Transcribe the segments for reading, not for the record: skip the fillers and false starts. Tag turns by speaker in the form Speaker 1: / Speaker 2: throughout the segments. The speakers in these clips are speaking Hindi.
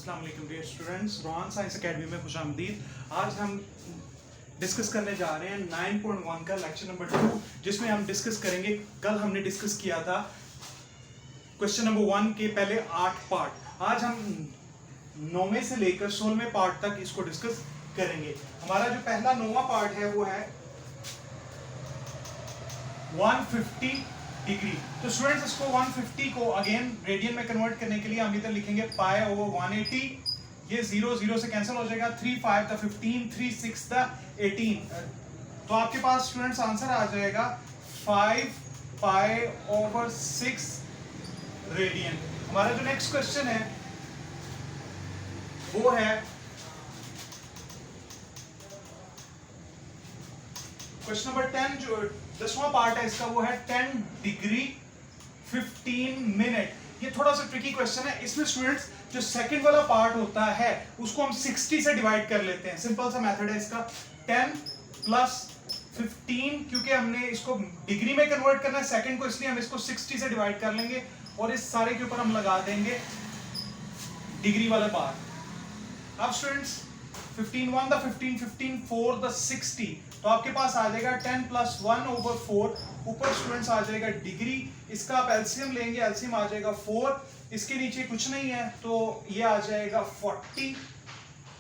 Speaker 1: अस्सलाम वालेकुम dear students, Rohan science academy में खुशामदीद। आज हम डिस्कस करने जा रहे हैं 9.1 का लेक्चर नंबर 2, जिसमें हम डिस्कस करेंगे। कल हमने डिस्कस किया था क्वेश्चन नंबर 1 के पहले 8 पार्ट। आज हम 9वें से लेकर 16वें पार्ट तक इसको डिस्कस करेंगे। हमारा जो पहला 9वां पार्ट है वो है 150 डिग्री। तो स्टूडेंट्स, इसको 150 को अगेन रेडियन में कन्वर्ट करने के लिए हम इधर लिखेंगे पाई ओवर 180। ये 0 0 से कैंसिल हो जाएगा। 3 5 द 15, 3 6 द 18। तो आपके पास स्टूडेंट्स आंसर आ जाएगा 5 पाई ओवर 6 रेडियन। हमारा जो नेक्स्ट क्वेश्चन है वो है क्वेश्चन नंबर 10। जो 10वां पार्ट है इसका वो है 10 डिग्री 15 मिनट। ये थोड़ा सा ट्रिकी क्वेश्चन है। इसमें स्टूडेंट्स जो सेकंड वाला पार्ट होता है उसको हम 60 से डिवाइड कर लेते हैं। सिंपल सा मेथड है इसका। 10 प्लस 15, क्योंकि हमने इसको डिग्री में कन्वर्ट करना है सेकंड को, इसलिए हम इसको 60 से डिवाइड कर लेंगे और इस सारे के ऊपर हम लगा देंगे डिग्री वाला पार्ट। अब स्टूडेंट्स 15 1 द 15, 15 4 द 60। तो आपके पास आ जाएगा 10 प्लस 1 ओवर 4। ऊपर स्टूडेंट्स आ जाएगा डिग्री। इसका आप एलसीएम लेंगे, एलसीएम आ जाएगा 4। इसके नीचे कुछ नहीं है तो ये आ जाएगा 40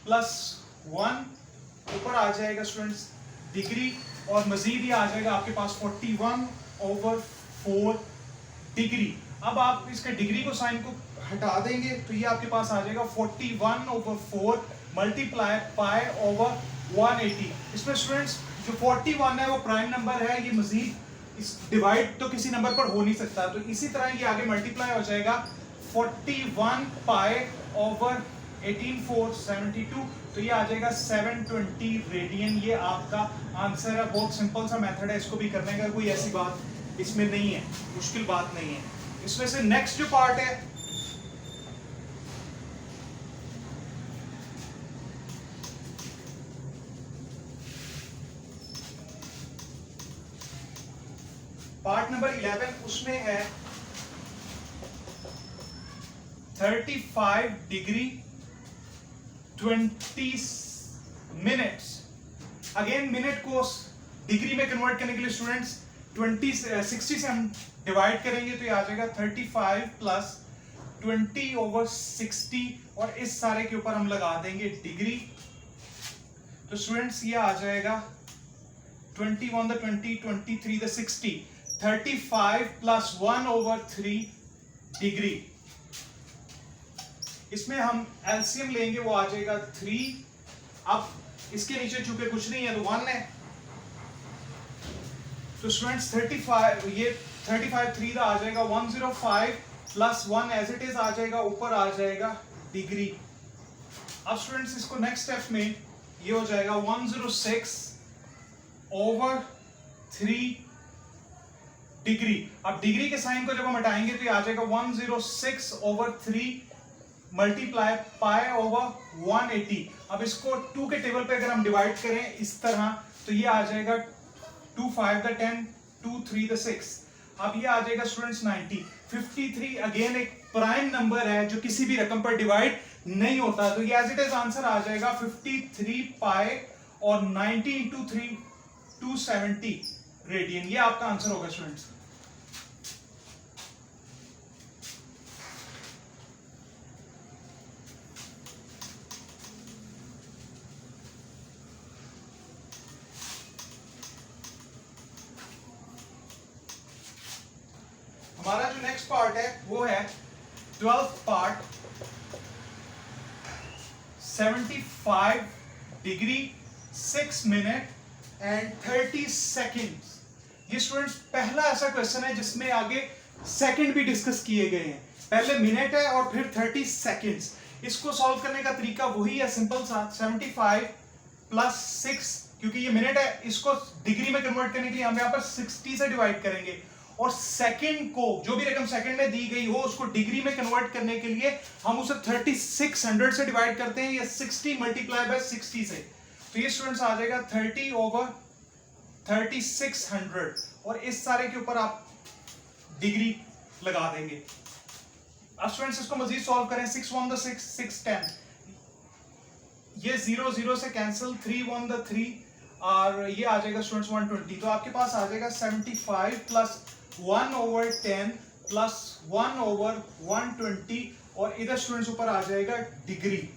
Speaker 1: प्लस 1। ऊपर आ जाएगा स्टूडेंट्स डिग्री और मजीद ये आ जाएगा आपके पास 41 ओवर 4 डिग्री। अब आप इसके डिग्री को साइन को हटा देंगे तो ये आपके पास आ जाएगा 41 ओवर 4 मल्टीप्लाई पाई ओवर 180। इसमें स्टूडेंट्स जो 41 है वो प्राइम नंबर है, ये मजीद इस डिवाइड तो किसी नंबर पर हो नहीं सकता, तो इसी तरह ये आगे मल्टीप्लाई हो जाएगा 41 पाई ओवर 18 4 72। तो ये आ जाएगा 720 रेडियन। ये आपका आंसर है। बहुत सिंपल सा मेथड है, इसको भी करने का कोई ऐसी बात इसमें नहीं है, मुश्किल बात नहीं है। इसमें से नेक्स्ट जो पार्ट है पार्ट नंबर 11, उसमें है 35 डिग्री 20 मिनट्स। अगेन मिनट को डिग्री में कन्वर्ट करने के लिए स्टूडेंट्स 60 से हम डिवाइड करेंगे तो ये आ जाएगा 35 प्लस 20 ओवर 60 और इस सारे के ऊपर हम लगा देंगे डिग्री। तो स्टूडेंट्स ये आ जाएगा 21 the 20, 23 the 60, 35 plus 1 over 3 degree. इसमें हम एलसीएम लेंगे, वो आ जाएगा 3। अब इसके नीचे चूंकि कुछ नहीं है तो 1 है। तो स्टूडेंट्स 35 ये 35 3 का आ जाएगा 105 प्लस 1 एज इट इज आ जाएगा, ऊपर आ जाएगा डिग्री। अब स्टूडेंट्स इसको नेक्स्ट स्टेप में ये हो जाएगा 106 ओवर 3 डिग्री। अब डिग्री के साइन को जब हम हटाएंगे तो ये आ जाएगा 106 ओवर 3 मल्टीप्लाई पाई ओवर 180। अब इसको 2 के टेबल पे अगर हम डिवाइड करें इस तरह तो ये आ जाएगा 2 5 द 10, 2 3 द 6। अब ये आ जाएगा स्टूडेंट्स 90। 53 अगेन एक प्राइम नंबर है जो किसी भी रकम पर डिवाइड नहीं होता, तो ये एज इट इज आंसर आ जाएगा 53 पाई और 90 इंटू 3 270 रेडियन। ये आपका आंसर होगा स्टूडेंट्स। हमारा जो नेक्स्ट पार्ट है वो है 12th part 75 degree 6 minute and 30 seconds. ये स्टूडेंट्स पहला ऐसा क्वेश्चन है जिसमें आगे सेकंड भी डिस्कस किए गए हैं। पहले मिनट है और फिर 30 सेकेंड्स। इसको सॉल्व करने का तरीका वही है, सिंपल सा 75 प्लस 6, क्योंकि ये मिनट है, इसको डिग्री में कन्वर्ट करने के लिए हम यहाँ पर 60 से डिवाइड करेंगे और सेकंड को जो भी रकम सेकंड में दी गई हो उसको डिग्री में कन्वर्ट करने के लिए हम उसे 3600 से डिवाइड करते हैं या 60 मल्टीप्लाई बाय 60 से। तो ये स्टूडेंट्स आ जाएगा 30 ओवर 3600 और इस सारे के ऊपर आप डिग्री लगा देंगे। अब स्टूडेंट्स इसको मजीद सॉल्व करें, 6 1 द 6 6 10, ये 0 0 से कैंसिल, 3 1 द 3 और ये आ जाएगा स्टूडेंट्स 120, तो आपके पास आ जाएगा 75 प्लस 1/10 प्लस 1/120 और इधर स्टूडेंट्स ऊपर आ जाएगा डिग्री।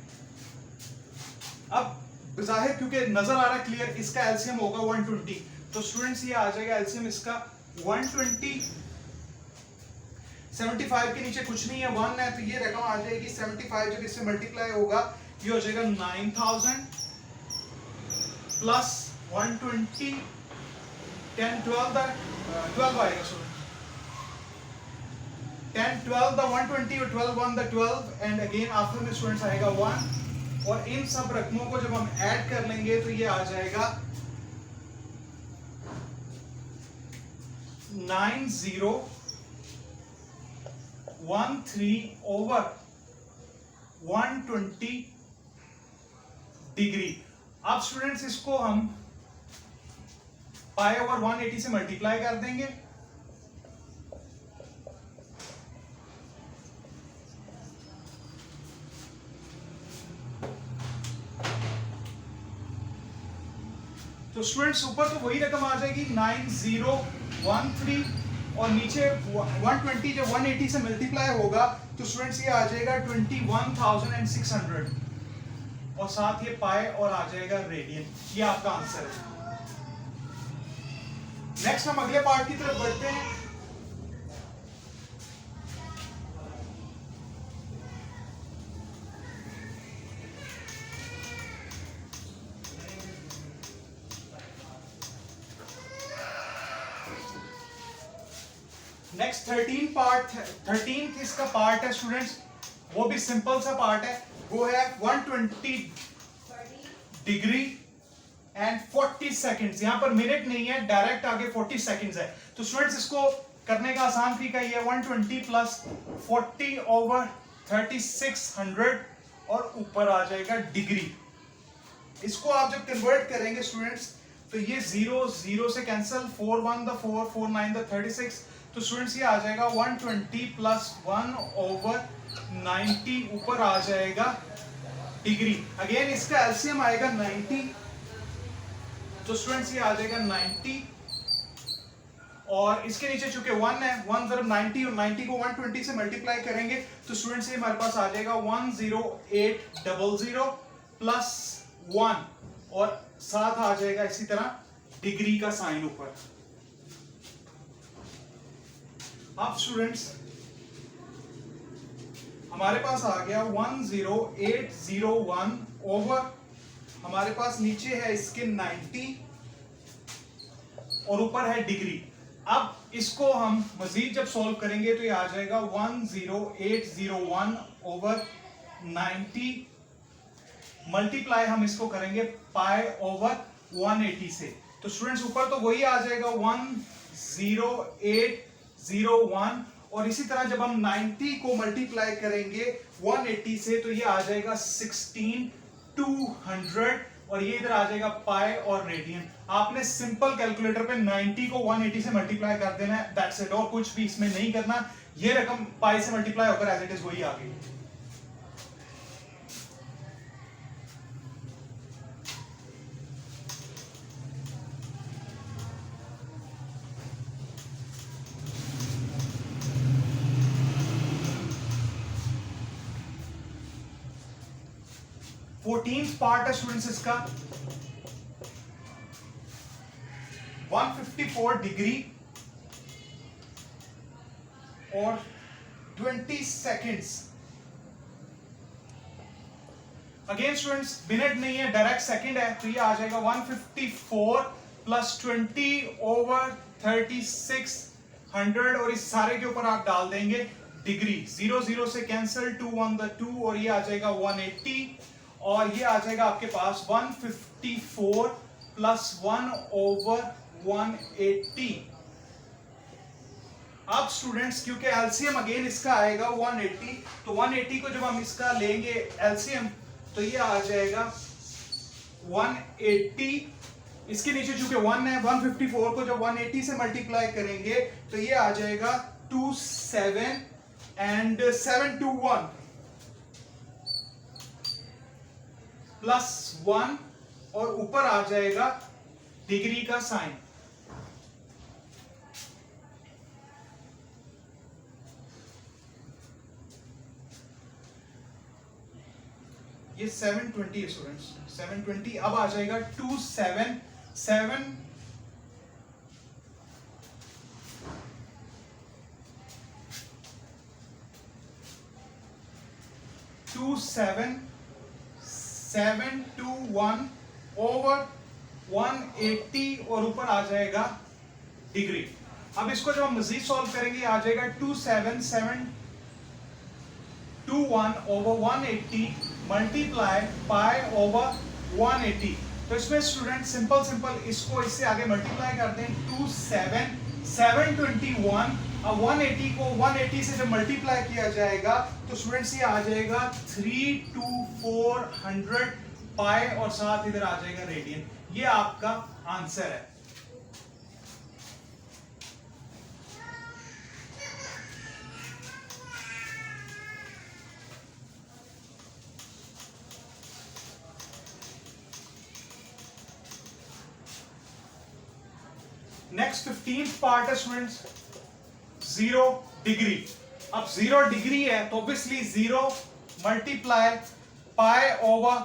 Speaker 1: अब जाहिर क्योंकि नजर आ रहा है क्लियर, इसका एलसीएम होगा 120, तो स्टूडेंट्स ये आ जाएगा एलसीएम इसका 120, 75 के नीचे कुछ नहीं है, 1 है, तो ये रकम आ जाएगी 75 जब इससे मल्टीप्लाई होगा ये हो जाएगा 9000 प्लस 120, 10 12 द 12 आएगा, सॉरी 10 12 द 120 और 12 1 द 12 एंड अगेन आफ्टर में स्टूडेंट्स आएगा 1 और इन सब रकमों को जब हम ऐड कर लेंगे तो ये आ जाएगा 9013 ओवर 120 डिग्री। अब स्टूडेंट्स इसको हम पाई ओवर 180 से मल्टीप्लाई कर देंगे, तो स्टूडेंट्स ऊपर तो वही रकम आ जाएगी 9013 और नीचे 120 जब 180 से मल्टीप्लाई होगा तो स्टूडेंट्स ये आ जाएगा 21600 और साथ ये पाई और आ जाएगा रेडियन। ये आपका आंसर है। नेक्स्ट हम अगले पार्ट की तरफ बढ़ते हैं। नेक्स्ट 13th इसका पार्ट है स्टूडेंट्स, वो भी सिंपल सा पार्ट है, वो है 120 डिग्री एंड 40 सेकंड्स। यहां पर मिनट नहीं है, डायरेक्ट आगे 40 सेकंड्स है। तो स्टूडेंट्स इसको करने का आसान तरीका ये है 120 प्लस 40 ओवर 3600 और ऊपर आ जाएगा डिग्री। इसको आप जब कन्वर्ट करेंगे स्टूडेंट्स तो ये 0 0 से कैंसिल, 4 1 द 4 4 9 द 36, तो स्टूडेंट्स ये आ जाएगा 120 प्लस 1 ओवर 90 ऊपर आ जाएगा डिग्री। अगेन इसका एलसीएम आएगा 90, तो स्टूडेंट्स ये आ जाएगा 90 और इसके नीचे चूंकि 1 है, 1 जब 90 और 90 को 120 से मल्टीप्लाई करेंगे तो स्टूडेंट्स ये हमारे पास आ जाएगा 10800 प्लस 1 और साथ आ जाएगा इसी तरह डिग्री का साइन ऊपर। अब स्टूडेंट्स हमारे पास आ गया 10801 ओवर, हमारे पास नीचे है इसके 90 और ऊपर है डिग्री। अब इसको हम मजीद जब सॉल्व करेंगे तो ये आ जाएगा 10801 ओवर 90 मल्टीप्लाई हम इसको करेंगे पाई ओवर 180 से, तो स्टूडेंट्स ऊपर तो वही आ जाएगा 10801 और इसी तरह जब हम 90 को मल्टीप्लाई करेंगे 180 से तो ये आ जाएगा 16200 और ये इधर आ जाएगा पाई और रेडियन। आपने सिंपल कैलकुलेटर पे 90 को 180 से मल्टीप्लाई कर देना है, दैट्स इट, और कुछ भी इसमें नहीं करना। ये रकम पाई से मल्टीप्लाई होकर एज इट इज वही आ गई। फोर्टीन्थ पार्ट है स्टूडेंट्स इसका 154 डिग्री और 20 सेकेंड्स। अगेन स्टूडेंट्स मिनट नहीं है, डायरेक्ट सेकंड है, तो ये आ जाएगा 154 प्लस 20 ओवर 3600 और इस सारे के ऊपर आप डाल देंगे डिग्री। 0 0 से कैंसिल, 2 1 द 2 और ये आ जाएगा 180 और ये आ जाएगा आपके पास 154 प्लस 1 ओवर 180। अब स्टूडेंट्स क्योंकि एलसीएम अगेन इसका आएगा 180, तो 180 को जब हम इसका लेंगे एलसीएम तो ये आ जाएगा 180, इसके नीचे चूंकि 1 है, 154 को जब 180 से मल्टीप्लाई करेंगे तो ये आ जाएगा 27 एंड 721 +1 और ऊपर आ जाएगा डिग्री का साइन। ये 720 स्टूडेंट्स, 720 अब आ जाएगा 277 2721 ओवर 180 और ऊपर आ जाएगा डिग्री। अब इसको जब हम मजीद सॉल्व करेंगे आ जाएगा 27721 ओवर 180 मल्टीप्लाई पाई ओवर 180। तो इसमें स्टूडेंट सिंपल इसको इससे आगे मल्टीप्लाई कर दें 27721। अब 180 को 180 से जब मल्टीप्लाई किया जाएगा तो स्टूडेंट्स ये आ जाएगा 32400 पाई और साथ इधर आ जाएगा रेडियन। ये आपका आंसर है। नेक्स्ट 15th पार्ट है स्टूडेंट्स 0 डिग्री। अब 0 डिग्री है तो ऑब्वियसली 0 मल्टीप्लाई पाई ओवर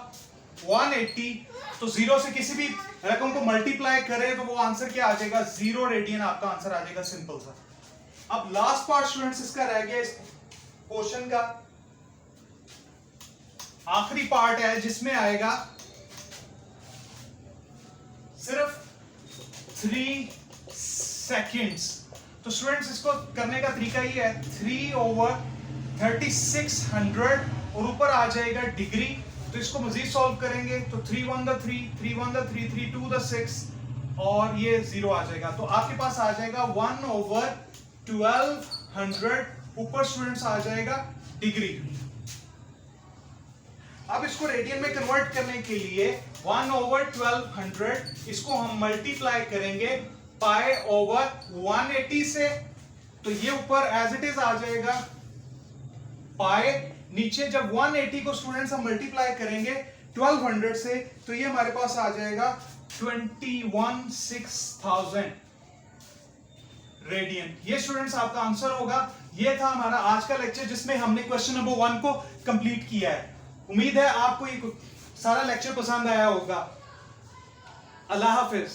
Speaker 1: 180। तो 0 से किसी भी रकम को मल्टीप्लाई करें तो वो आंसर क्या आ जाएगा 0 रेडियन आपका आंसर आ जाएगा, सिंपल सा। अब लास्ट पार्ट स्टूडेंट्स इसका रह गया इस क्वेश्चन का आखिरी पार्ट है जिसमें आएगा सिर्फ 3 सेकेंड्स। तो स्टूडेंट्स इसको करने का तरीका ये है 3/3600 और ऊपर आ जाएगा डिग्री। तो इसको मजीद सॉल्व करेंगे तो 3 1 3 3 1 3 3 2 6 और ये 0 आ जाएगा। तो आपके पास आ जाएगा 1/1200 ऊपर स्टूडेंट्स आ जाएगा डिग्री। अब इसको रेडियन में कन्वर्ट करने के लिए 1/1200 इसको हम मल्टीप्लाई करेंगे पाई ओवर 180 से। तो ये ऊपर एज इट इज आ जाएगा पाई, नीचे जब 180 को स्टूडेंट्स हम मल्टीप्लाई करेंगे 1200 से तो ये हमारे पास आ जाएगा 216,000 रेडियन। ये स्टूडेंट्स आपका आंसर होगा। ये था हमारा आज का लेक्चर जिसमें हमने क्वेश्चन नंबर 1 को कंप्लीट किया है। उम्मीद है आपको ये सारा लेक्चर पसंद आया होगा। अल्लाह हाफिज।